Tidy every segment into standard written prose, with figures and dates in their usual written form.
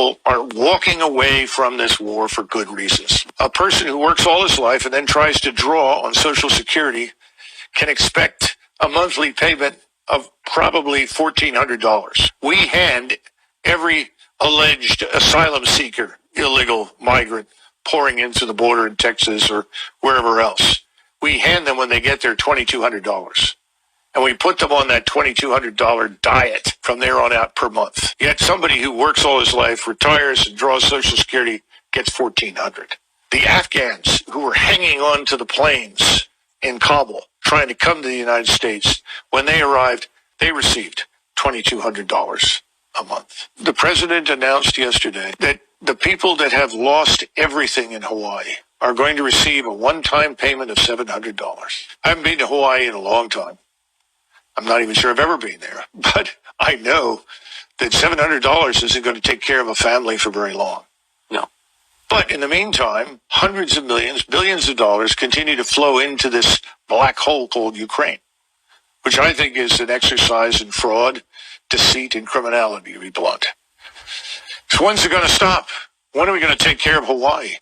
people are walking away from this war for good reasons. A person who works all his life and then tries to draw on Social Security can expect a monthly payment of probably $1,400. We hand every alleged asylum seeker, illegal migrant pouring into the border in Texas or wherever else, we hand them when they get there $2,200. And we put them on that $2,200 diet from there on out per month. Yet somebody who works all his life, retires and draws Social Security gets $1,400. The Afghans who were hanging on to the planes in Kabul trying to come to the United States, when they arrived, they received $2,200 a month. The president announced yesterday that the people that have lost everything in Hawaii are going to receive a one-time payment of $700. I haven't been to Hawaii in a long time. I'm not even sure I've ever been there, but I know that $700 isn't going to take care of a family for very long. No. But in the meantime, hundreds of millions, billions of dollars continue to flow into this black hole called Ukraine, which I think is an exercise in fraud, deceit, and criminality, to be blunt. So when's it going to stop? When are we going to take care of Hawaii?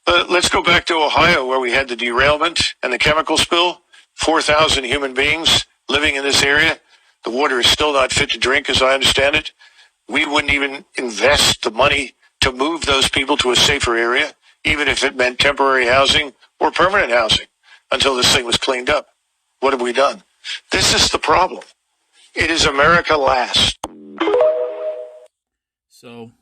Let's go back to Ohio, where we had the derailment and the chemical spill. 4,000 human beings living in this area. The water is still not fit to drink, as I understand it. We wouldn't even invest the money to move those people to a safer area, even if it meant temporary housing or permanent housing, until this thing was cleaned up. What have we done? This is the problem. It is America last. So,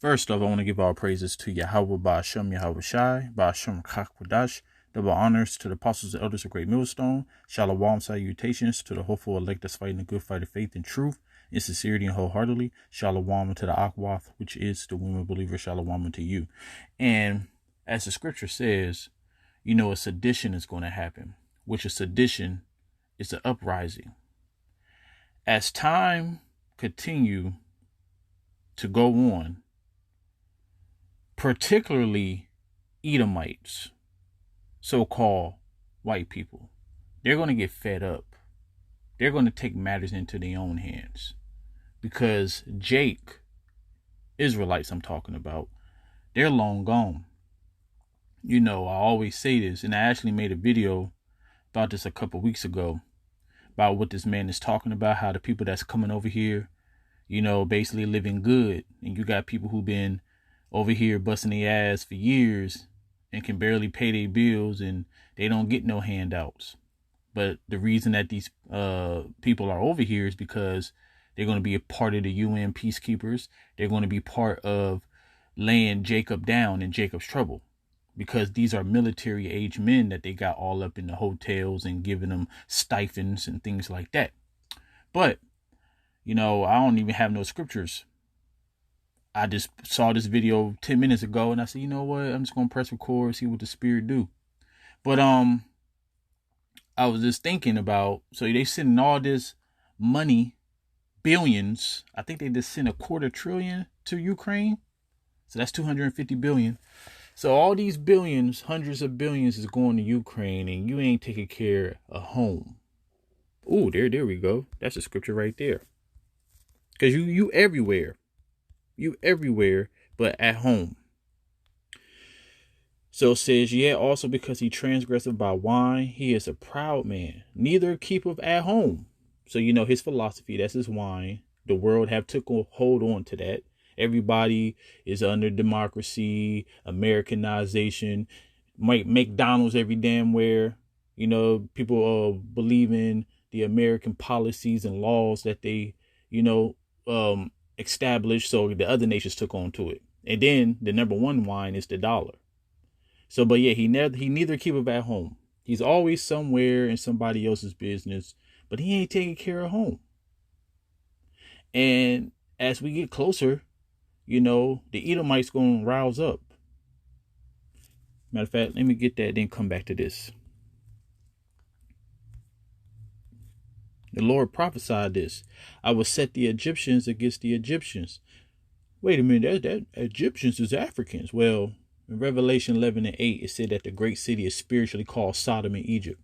first off, I want to give all praises to Yahweh Ba'ashem Yahweh Shai, Ba'ashem Kakwadash, double honors to the apostles and elders of Great Millstone, Shalom salutations to the hopeful elect that's fighting the good fight of faith and truth, in sincerity and wholeheartedly. Shalom to the Akwath, which is the women believer. Shalom to you. And as the scripture says, a sedition is going to happen, which a sedition is an uprising. As time continue to go on, particularly Edomites, so-called white people, they're going to get fed up. They're going to take matters into their own hands, because Jake, Israelites I'm talking about, they're long gone. I always say this, and I actually made a video about this a couple weeks ago, about what this man is talking about, how the people that's coming over here, basically living good. And you got people who've been over here busting their ass for years and can barely pay their bills, and they don't get no handouts. But the reason that these people are over here is because they're going to be a part of the UN peacekeepers. They're going to be part of laying Jacob down in Jacob's trouble, because these are military age men that they got all up in the hotels and giving them stipends and things like that. But, I don't even have no scriptures. I just saw this video 10 minutes ago and I said, you know what? I'm just going to press record, see what the Spirit do. But, I was just thinking about, so they sending all this money, billions. I think they just sent $250 billion to Ukraine. So that's 250 billion. So all these billions, hundreds of billions is going to Ukraine, and you ain't taking care of home. Ooh, there we go. That's a scripture right there. Because you everywhere. You everywhere, but at home. So it says, also because he transgresseth by wine, he is a proud man, neither keepeth at home. So, his philosophy, that's his wine. The world have took a hold on to that. Everybody is under democracy, Americanization, McDonald's every damn where. People believe in the American policies and laws that they, established. So the other nations took on to it. And then the number one wine is the dollar. So, but yeah, he neither keepeth at home. He's always somewhere in somebody else's business, but he ain't taking care of home. And as we get closer, the Edomites going to rouse up. Matter of fact, let me get that, then come back to this. The Lord prophesied this. I will set the Egyptians against the Egyptians. Wait a minute, that Egyptians is Africans. Well, in Revelation 11:8, it said that the great city is spiritually called Sodom and Egypt.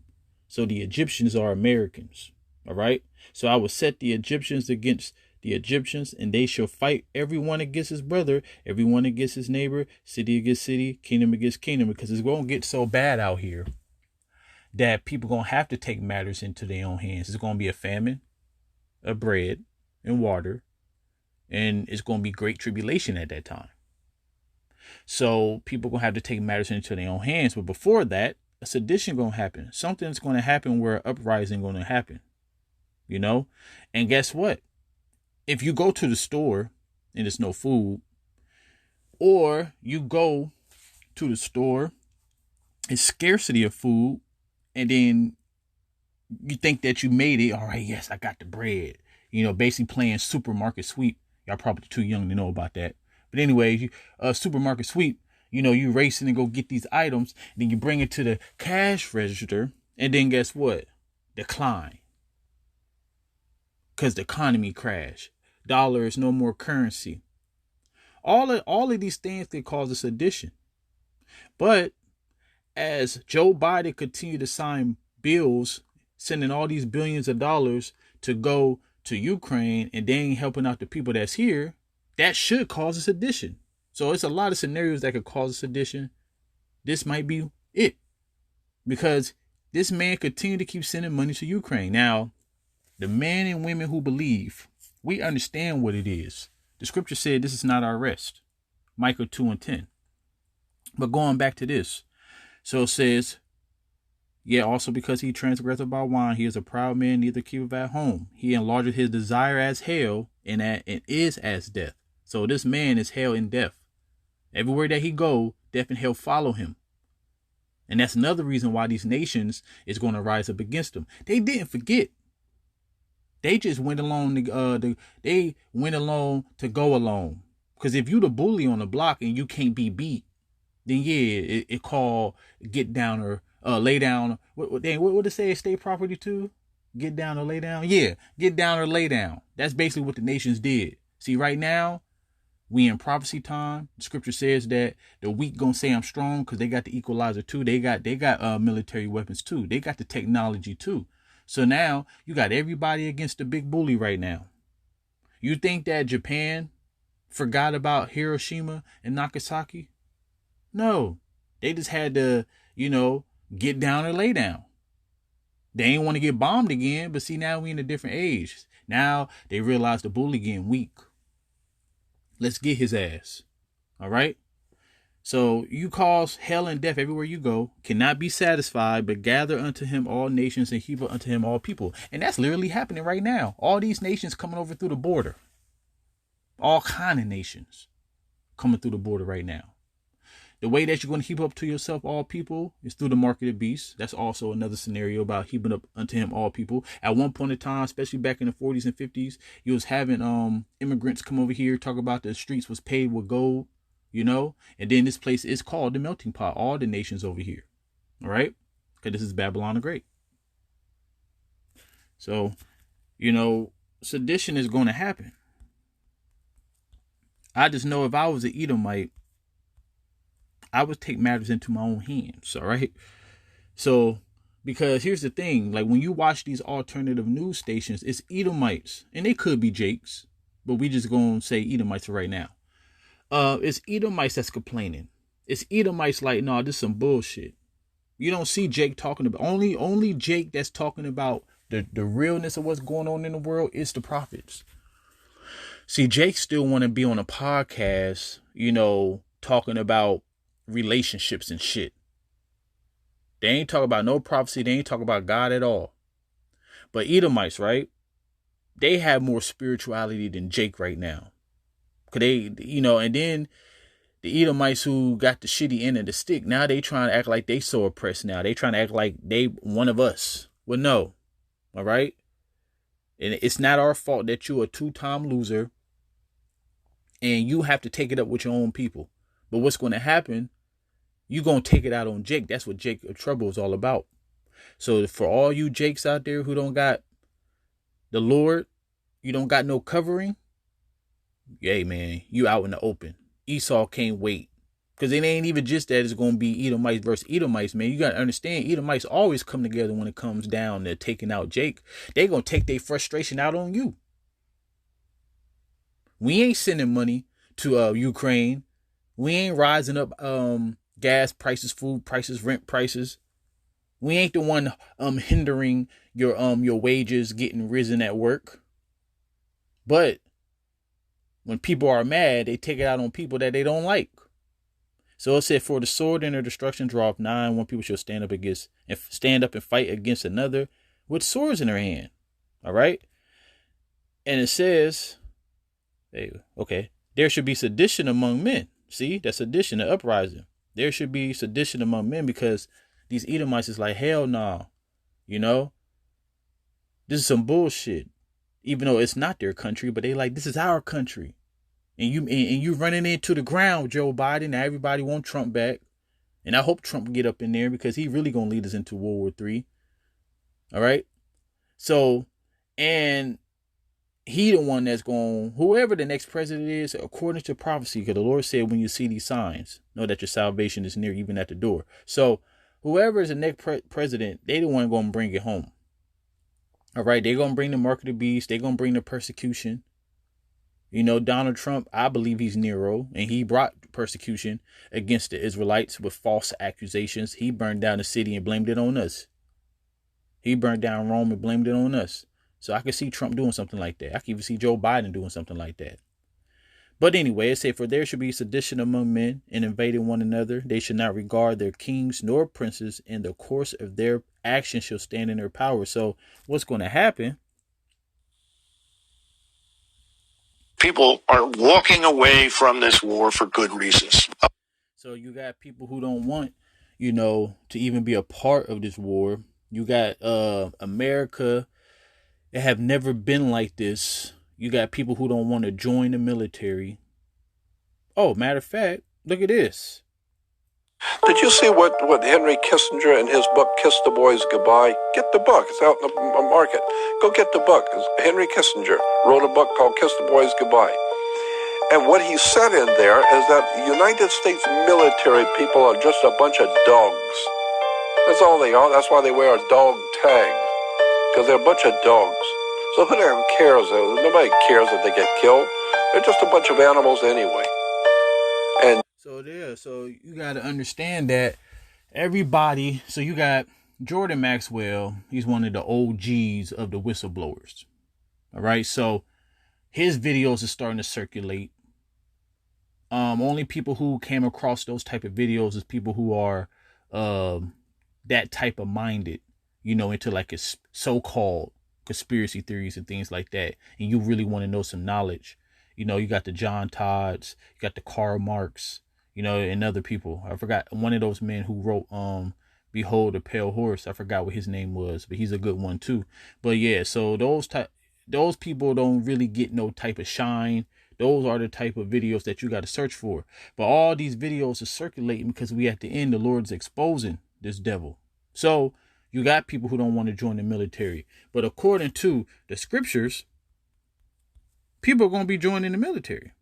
So the Egyptians are Americans. All right. So I will set the Egyptians against the Egyptians, and they shall fight everyone against his brother, everyone against his neighbor, city against city, kingdom against kingdom, because it's going to get so bad out here that people going to have to take matters into their own hands. It's going to be a famine of bread and water, and it's going to be great tribulation at that time. So people going to have to take matters into their own hands. But before that, a sedition going to happen. Something's going to happen where an uprising going to happen, you know? And guess what? If you go to the store and there's no food, or you go to the store, it's scarcity of food, and then you think that you made it. All right, yes, I got the bread. You know, basically playing supermarket sweep. Y'all probably too young to know about that. But anyways, supermarket sweep, you know, you racing and go get these items, then you bring it to the cash register, and then guess what? Decline. Because the economy crashed. Dollar is no more currency. All of these things could cause a sedition. But as Joe Biden continued to sign bills, sending all these billions of dollars to go to Ukraine, and they ain't helping out the people that's here, that should cause a sedition. So it's a lot of scenarios that could cause a sedition. This might be it. Because this man continued to keep sending money to Ukraine. Now, the men and women who believe, we understand what it is. The scripture said this is not our rest. Micah 2:10. But going back to this. So it says, yeah, also because he transgressed about wine, he is a proud man, neither keepeth at home. He enlargeth his desire as hell, and is as death. So this man is hell and death. Everywhere that he go, death and hell follow him. And that's another reason why these nations is going to rise up against him. They didn't forget. They just went along to go along. Because if you the bully on the block and you can't be beat, then yeah, it called get down or lay down. What it say? State property too? Get down or lay down? Yeah, get down or lay down. That's basically what the nations did. See, right now, we in prophecy time. The scripture says that the weak gonna say I'm strong because they got the equalizer too. They got military weapons too. They got the technology too. So now you got everybody against the big bully right now. You think that Japan forgot about Hiroshima and Nagasaki? No, they just had to, get down or lay down. They ain't want to get bombed again, but see, now we in a different age. Now they realize the bully getting weak. Let's get his ass. All right. So you cause hell and death everywhere you go, cannot be satisfied, but gather unto him all nations and heap unto him all people. And that's literally happening right now. All these nations coming over through the border. All kind of nations coming through the border right now. The way that you're going to heap up to yourself all people is through the mark of the beast. That's also another scenario about heaping up unto him all people. At one point in time, especially back in the 40s and 50s, you was having immigrants come over here, talk about the streets was paved with gold, and then this place is called the melting pot, all the nations over here. All right? Because this is Babylon the Great. So, sedition is going to happen. I just know if I was an Edomite, I would take matters into my own hands, all right? So, because here's the thing, like when you watch these alternative news stations, it's Edomites, and they could be Jakes, but we just gonna say Edomites right now. It's Edomites that's complaining. It's Edomites like, no, this is some bullshit. You don't see Jake talking about, only Jake that's talking about the realness of what's going on in the world is the prophets. See, Jake still want to be on a podcast, talking about relationships and shit. They ain't talking about no prophecy. They ain't talking about God at all. But Edomites, right? They have more spirituality than Jake right now. Cause they, and then the Edomites who got the shitty end of the stick, now they trying to act like they so oppressed now. They trying to act like they one of us. Well, no. All right. And it's not our fault that you're a two-time loser and you have to take it up with your own people. But what's going to happen, you're going to take it out on Jake. That's what Jake Trouble is all about. So for all you Jakes out there who don't got the Lord, you don't got no covering, hey, man, you out in the open. Esau can't wait. Because it ain't even just that it's going to be Edomites versus Edomites, man. You got to understand, Edomites always come together when it comes down to taking out Jake. They going to take their frustration out on you. We ain't sending money to Ukraine. We ain't rising up gas prices, food prices, rent prices. We ain't the one hindering your wages getting risen at work. But when people are mad, they take it out on people that they don't like. So it said, for the sword and their destruction draw up 9. One people shall stand up and fight against another with swords in their hand. All right. And it says, hey, okay, there should be sedition among men. See, that's sedition, the uprising. There should be sedition among men because these Edomites is like, hell no, you know, this is some bullshit. Even though it's not their country, but they like, this is our country. And you running into the ground, Joe Biden. Now everybody want Trump back. And I hope Trump get up in there because he really going to lead us into World War III. All right. So, and he the one that's going, whoever the next president is, according to prophecy, because the Lord said, when you see these signs, know that your salvation is near, even at the door. So whoever is the next president, they the one going to bring it home. All right. They're going to bring the mark of the beast. They're going to bring the persecution. You know, Donald Trump, I believe he's Nero, and he brought persecution against the Israelites with false accusations. He burned down the city and blamed it on us. He burned down Rome and blamed it on us. So I could see Trump doing something like that. I can even see Joe Biden doing something like that. But anyway, it said, for there should be sedition among men and invading one another. They should not regard their kings nor princes, and the course of their actions shall stand in their power. So what's going to happen? People are walking away from this war for good reasons. So you got people who don't want, you know, to even be a part of this war. You got America that have never been like this. You got people who don't want to join the military. Oh, matter of fact, look at this. Did you see what Henry Kissinger in his book, Kiss the Boys Goodbye? Get the book. It's out in the market. Go get the book. Henry Kissinger wrote a book called Kiss the Boys Goodbye. And what he said in there is that United States military people are just a bunch of dogs. That's all they are. That's why they wear a dog tag, because they're a bunch of dogs. So who the hell cares? Nobody cares that they get killed. They're just a bunch of animals anyway. And so you got to understand that everybody. So you got Jordan Maxwell. He's one of the OGs of the whistleblowers. All right. So his videos are starting to circulate. Only people who came across those type of videos is people who are that type of minded, you know, into like a so-called conspiracy theories and things like that. And you really want to know some knowledge. You know, you got the John Todds, you got the Karl Marx, you know, and other people. I forgot one of those men who wrote Behold a Pale Horse. I forgot what his name was, but he's a good one too. But yeah, so those people don't really get no type of shine. Those are the type of videos that you got to search for. But all these videos are circulating because we at the end, the Lord's exposing this devil. So you got people who don't want to join the military. But according to the scriptures, people are going to be joining the military.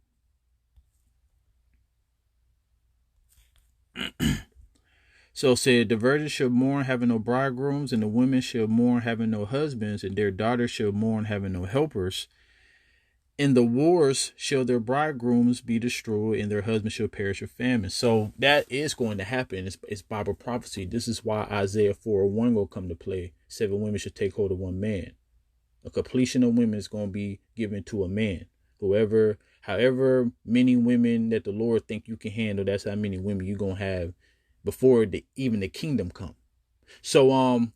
So it said, the virgins shall mourn having no bridegrooms, and the women shall mourn having no husbands, and their daughters shall mourn having no helpers. In the wars shall their bridegrooms be destroyed, and their husbands shall perish with famine. So that is going to happen. It's Bible prophecy. This is why Isaiah 4:1 will come to play. 7 women should take hold of one man. A completion of women is going to be given to a man. However many women that the Lord think you can handle, that's how many women you're going to have before even the kingdom come. So,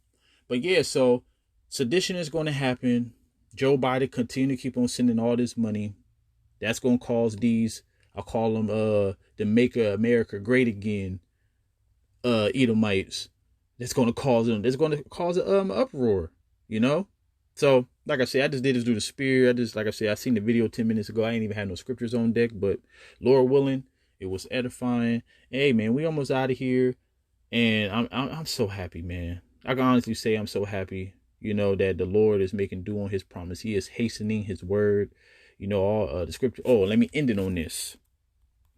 but yeah, so sedition is going to happen. Joe Biden continue to keep on sending all this money. That's going to cause these, I call them, the Make America Great Again, Edomites. That's going to cause them, it's going to cause an uproar, you know? So, like I said, I just did this through the spirit. Like I said, I seen the video 10 minutes ago. I ain't even had no scriptures on deck, but Lord willing, it was edifying. Hey, man, we almost out of here. And I'm so happy, man. I can honestly say I'm so happy, you know, that the Lord is making due on his promise. He is hastening his word, you know, all the scripture. Oh, let me end it on this.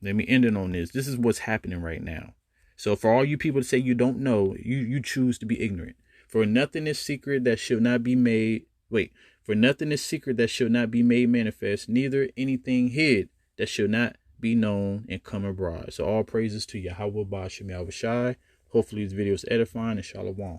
This is what's happening right now. So for all you people to say you don't know, you choose to be ignorant. For nothing is secret that shall not be made. For nothing is secret that shall not be made manifest, neither anything hid that shall not be known and come abroad. So all praises to Yahweh Ba'Shem Yahushai. Hopefully this video is edifying, and Shalom.